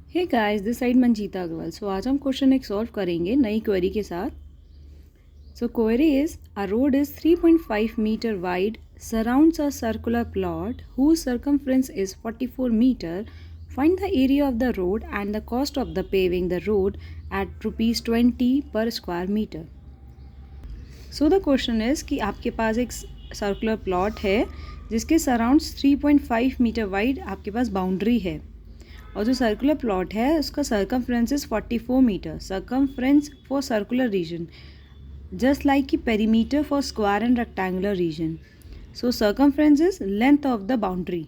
Hey guys, this side Manjeeta Agarwal. So आज हम question एक सॉल्व करेंगे नई क्वेरी के साथ। So query is a road is 3.5 metre wide, surrounds a circular plot whose circumference is 44 meter. Find the area of the road and the cost of the paving the road at rupees 20 per square meter. So the question is कि आपके पास एक circular plot है जिसके surrounds 3.5 metre wide आपके पास boundary है, और जो circular plot है उसका circumference is 44 metre. Circumference for circular region just like की perimeter for square and rectangular region. So circumference is length of the boundary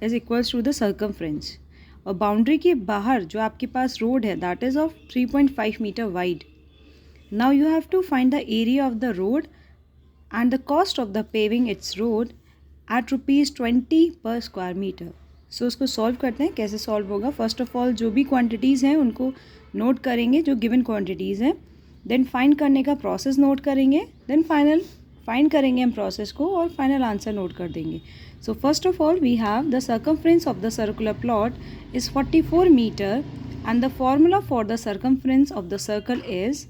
is equals to the circumference, और boundary के बाहर जो आपके पास रोड है that is of 3.5 metre wide. Now you have to find the area of the road and the cost of the paving its road at ₹20 per square metre. सो उसको solve करते हैं। कैसे सॉल्व होगा? फर्स्ट ऑफ ऑल जो भी quantities हैं उनको note करेंगे, जो गिवन क्वांटिटीज़ हैं, देन फाइंड करने का प्रोसेस नोट करेंगे, देन फाइनल फाइंड करेंगे हम प्रोसेस को और फाइनल आंसर नोट कर देंगे। So first of all we have the circumference of the circular plot is 44 metre and the formula for the circumference of the circle is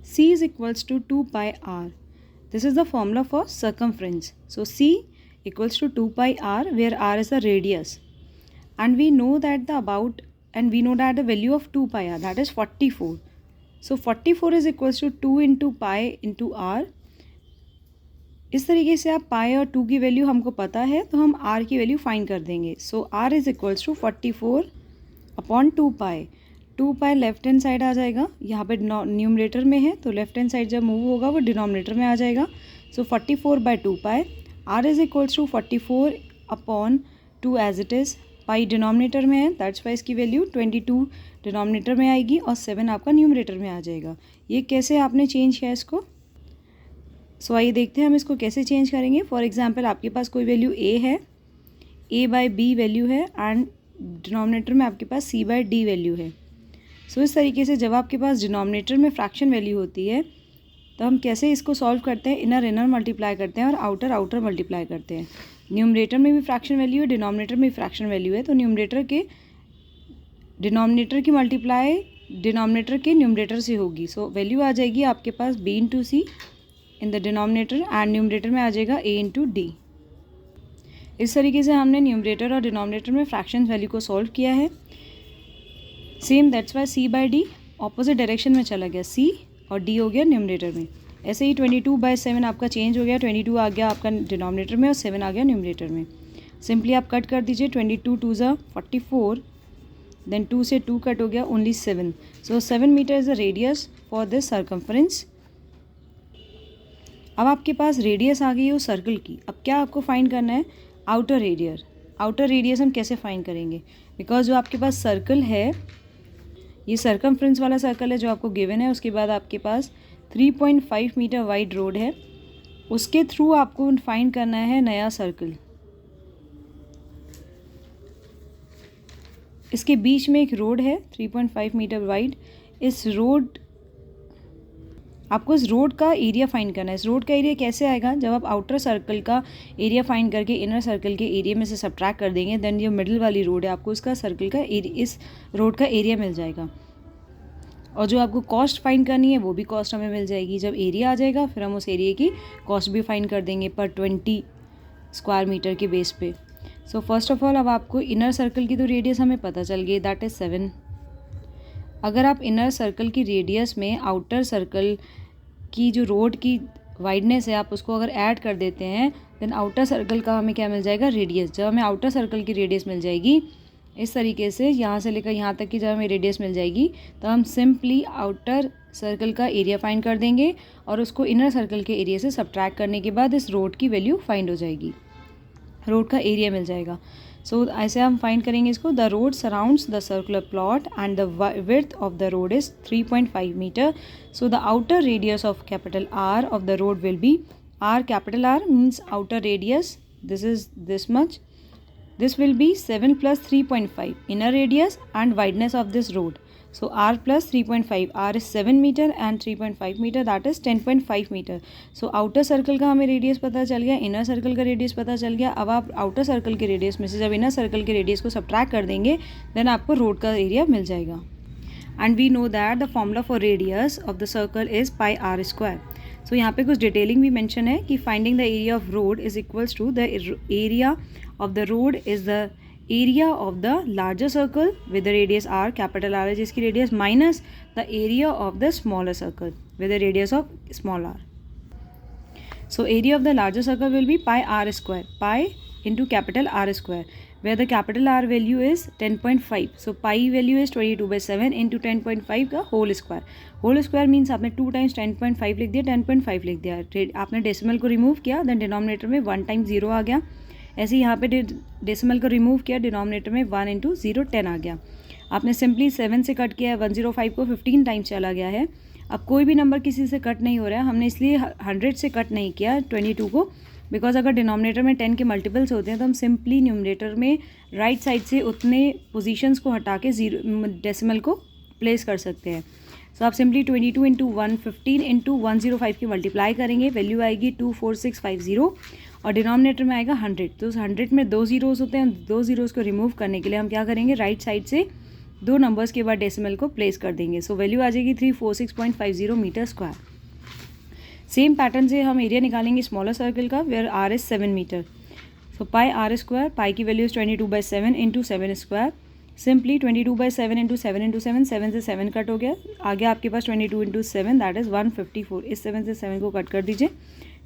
C is equals to 2 pi r. This is the formula for circumference. So C equals to 2 pi r, where r is the radius, and we know that the value of 2 pi r, that is 44. So 44 is equals to 2 into pi into r. इस तरीके से आप पाई और 2 की value हमको पता है तो हम r की वैल्यू फाइंड कर देंगे। So r is equals to 44 upon 2 pi. 2 pi left hand side आ जाएगा, यहाँ पे न्यूमरेटर में है तो लेफ्ट हैंड साइड जब मूव होगा वो डिनोमिनेटर में आ जाएगा। So 44 by 2 pi, r is equals to 44 upon 2 as it is. Pi denominator में है, दैट्स वाई इसकी वैल्यू 22 डिनोमिनेटर में आएगी और 7 आपका न्यूमरेटर में आ जाएगा। ये कैसे आपने चेंज किया इसको? सो आइए देखते हैं हम इसको कैसे चेंज करेंगे। फॉर एग्जाम्पल आपके पास कोई वैल्यू ए है, ए बाई बी वैल्यू है, एंड डिनोमिनेटर में आपके पास सी बाई डी वैल्यू है। सो इस तरीके से जब आपके पास डिनोमिनेटर में फ्रैक्शन वैल्यू होती है तो हम कैसे इसको सॉल्व करते हैं? इनर इनर मल्टीप्लाई करते हैं और आउटर आउटर मल्टीप्लाई करते हैं। न्यूमरेटर में भी फ्रैक्शन वैल्यू है, डिनोमिनेटर में भी फ्रैक्शन वैल्यू है, तो न्यूमरेटर के डिनोमिनेटर की मल्टीप्लाई डिनोमिनेटर के न्यूमरेटर से होगी। सो वैल्यू आ जाएगी आपके पास b into C in the denominator, and numerator में आ जाएगा a इंटू डी। इस तरीके से हमने न्यूमरेटर और डिनोमिनेटर में फ्रैक्शन वैल्यू को सॉल्व किया है। Same that's why C by D opposite direction में चला गया, सी और डी हो गया न्यूमरेटर में। ऐसे ही 22/7 आपका चेंज हो गया, 22 आ गया आपका डिनोमिनेटर में और 7 आ गया न्यूमरेटर में। सिंपली आप कट कर दीजिए, 22 2 ज़ा 44, देन 2 से 2 कट हो गया, only 7। So 7 metre is the radius for this circumference. अब आपके पास रेडियस आ गई है उस सर्कल की। अब क्या आपको फाइंड करना है? Outer radius. आउटर रेडियस हम कैसे फाइंड करेंगे? बिकॉज जो आपके पास सर्कल है, ये सर्कमफ्रेंस वाला सर्कल है जो आपको गिवन है, उसके बाद आपके पास 3.5 मीटर वाइड रोड है, उसके थ्रू आपको फाइंड करना है नया सर्कल। इसके बीच में एक रोड है 3.5 मीटर वाइड। इस रोड आपको इस रोड का एरिया फाइंड करना है। इस रोड का एरिया कैसे आएगा? जब आप आउटर सर्कल का एरिया फाइंड करके इनर सर्कल के एरिया में से सब्ट्रैक्ट कर देंगे, देन जो मिडिल वाली रोड है आपको इसका सर्कल का एरिया, इस रोड का एरिया मिल जाएगा। और जो आपको कॉस्ट फाइंड करनी है वो भी कॉस्ट हमें मिल जाएगी। जब एरिया आ जाएगा फिर हम उस एरिया की कॉस्ट भी फाइंड कर देंगे पर 20 स्क्वायर मीटर के बेस पे। सो फर्स्ट ऑफ ऑल अब आपको इनर सर्कल की तो रेडियस हमें पता चल गई, दैट इज़ 7। अगर आप इनर सर्कल की रेडियस में आउटर सर्कल की जो रोड की वाइडनेस है आप उसको अगर ऐड कर देते हैं, देन आउटर सर्कल का हमें क्या मिल जाएगा? रेडियस। जब हमें आउटर सर्कल की रेडियस मिल जाएगी इस तरीके से, यहाँ से लेकर यहाँ तक की जब हमें रेडियस मिल जाएगी तो हम सिंपली आउटर सर्कल का एरिया फाइंड कर देंगे और उसको इनर सर्कल के एरिया से सब्ट्रैक्ट करने के बाद इस रोड की वैल्यू फाइंड हो जाएगी, रोड का एरिया मिल जाएगा। सो ऐसे हम फाइंड करेंगे इसको। The road surrounds the circular plot and the width of the road is 3.5 metre. So the outer radius of capital R of the road will be R, capital R means outer radius, this is this much, this will be 7 plus 3.5 inner radius and wideness of this road. So r plus 3.5, r is 7 meter and 3.5 meter, that is 10.5 meter. So outer circle का हमें radius पता चल गया, inner circle का radius पता चल गया. अब आप आउटर सर्कल के रेडियस में से जब इनर सर्कल के रेडियस को सब्ट्रैक्ट कर देंगे देन आपको रोड का एरिया मिल जाएगा. And we know that the formula for radius of the circle is pi r square. So यहाँ पे कुछ डिटेलिंग भी मेंशन है कि finding the area of road is equals to the area of the road is the area of the larger circle with the radius r, capital r है जिसकी radius, minus the area of the smaller circle with the radius of small r. So area of the larger circle will be pi r square, pi into capital R square, where the capital R value is 10.5. So pi value is 22/7 into 10.5 का whole square. Whole square means आपने 2 times 10.5 लिख दिया, 10.5 लिख दिया. आपने decimal को remove किया, than denominator में 1 टाइम 0 आ गया. ऐसे यहाँ पे डेसिमल को रिमूव किया, डिनोमिनेटर में 1 इंटू 0 10 आ गया. आपने सिंपली 7 से कट किया है, 105 को 15 टाइम्स चला गया है. अब कोई भी नंबर किसी से कट नहीं हो रहा है, हमने इसलिए 100 से कट नहीं किया 22 को, बिकॉज अगर डिनोमिनेटर में 10 के मल्टीपल्स होते हैं तो हम सिंपली न्यूमरेटर में राइट साइड से उतने पोजीशंस को हटा के डेसिमल को प्लेस कर सकते हैं. सो आप सिंपली 22 इंटू 115 इंटू 105 की मल्टीप्लाई करेंगे, वैल्यू आएगी 24650 और डिनोमिनेटर में आएगा 100. तो उस 100 में 2 ज़ीरोज़ होते हैं, 2 ज़ीरोज़ को रिमूव करने के लिए हम क्या करेंगे, राइट साइड से 2 नंबर्स के बाद डेसिमल को प्लेस कर देंगे. सो वैल्यू आ जाएगी 346.50 मीटर स्क्वायर. सेम पैटर्न से हम एरिया निकालेंगे स्मॉलर सर्कल का, where r is 7 metre. So pi r square, pi की value is 22/7 into 7 square. Simply 22/7 into 7 into 7, 7 से 7 कट हो गया, आ गया आपके पास 22 इंटू 7 दैट इज़ 154. इस 7 से 7 को कट कर दीजिए,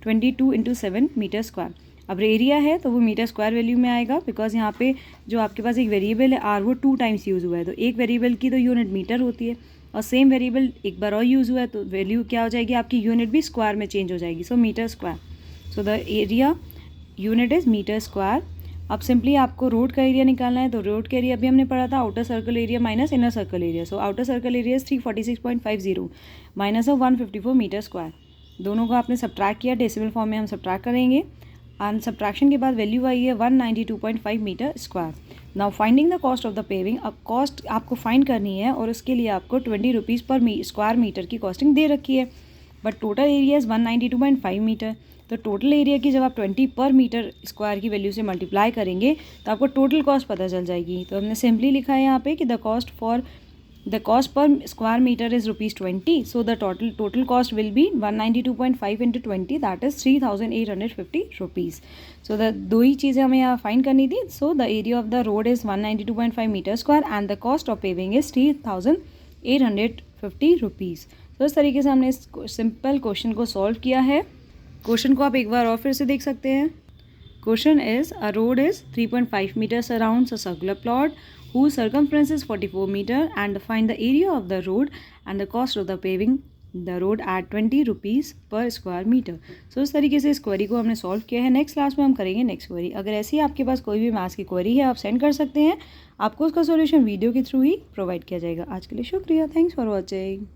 22 इंटू 7 मीटर स्क्वायर. अब एरिया है तो वो मीटर स्क्वायर वैल्यू में आएगा, बिकॉज यहाँ पे जो आपके पास एक वेरिएबल है आर वो 2 टाइम्स यूज़ हुआ है, तो एक वेरिएबल की तो यूनिट मीटर होती है और सेम वेरिएबल एक बार और यूज़ हुआ है तो वैल्यू क्या हो जाएगी, आपकी यूनिट भी स्क्वायर में चेंज हो जाएगी. So metre square. So the area unit is metre square. अब सिंपली आपको रोड का एरिया निकालना है, तो रोड का एरिया अभी हमने पढ़ा था outer circle area minus inner circle area. So outer circle area is 346.50 minus of 154 metre square. दोनों को आपने सब्ट्रैक्ट किया, डेसिमल फॉर्म में हम सब्ट्रैक्ट करेंगे. एंड सब्ट्रैक्शन के बाद वैल्यू आई है 192.5 metre square. Now finding the cost of the paving. अब कॉस्ट आपको फाइंड करनी है और उसके लिए आपको 20 रुपीज़ पर स्क्वायर मीटर की कॉस्टिंग दे रखी है, but total area is 192.5 metre. तो टोटल एरिया की जब आप 20 पर मीटर स्क्वायर की वैल्यू से मल्टीप्लाई करेंगे तो आपको टोटल कॉस्ट पता चल जाएगी. तो हमने सिंपली लिखा है यहाँ पे कि the cost per square metre is ₹20. So the total cost will be 192.5 into 20 that is 3850 rupees. So the दो ही चीज़ें हमें यहाँ फाइंड करनी थी. So the area of the road is 192.5 metre square and the cost of paving is 3850 rupees. तो इस तरीके से हमने इस सिंपल क्वेश्चन को सॉल्व किया है. क्वेश्चन को आप एक बार और फिर से देख सकते हैं. Question is a road is 3.5 metre surrounds a circular plot whose circumference is 44 meter and find the area of the road and the cost of the paving the road at 20 rupees per square meter. So इस तरीके से इस query को हमने solve किया है. Next class में हम करेंगे नेक्स्ट क्वेरी. अगर ऐसी आपके पास कोई भी मैथ्स की क्वेरी है आप सेंड कर सकते हैं, आपको उसका सॉल्यूशन वीडियो के थ्रू ही प्रोवाइड किया जाएगा. आज के लिए शुक्रिया, थैंक्स फॉर वॉचिंग.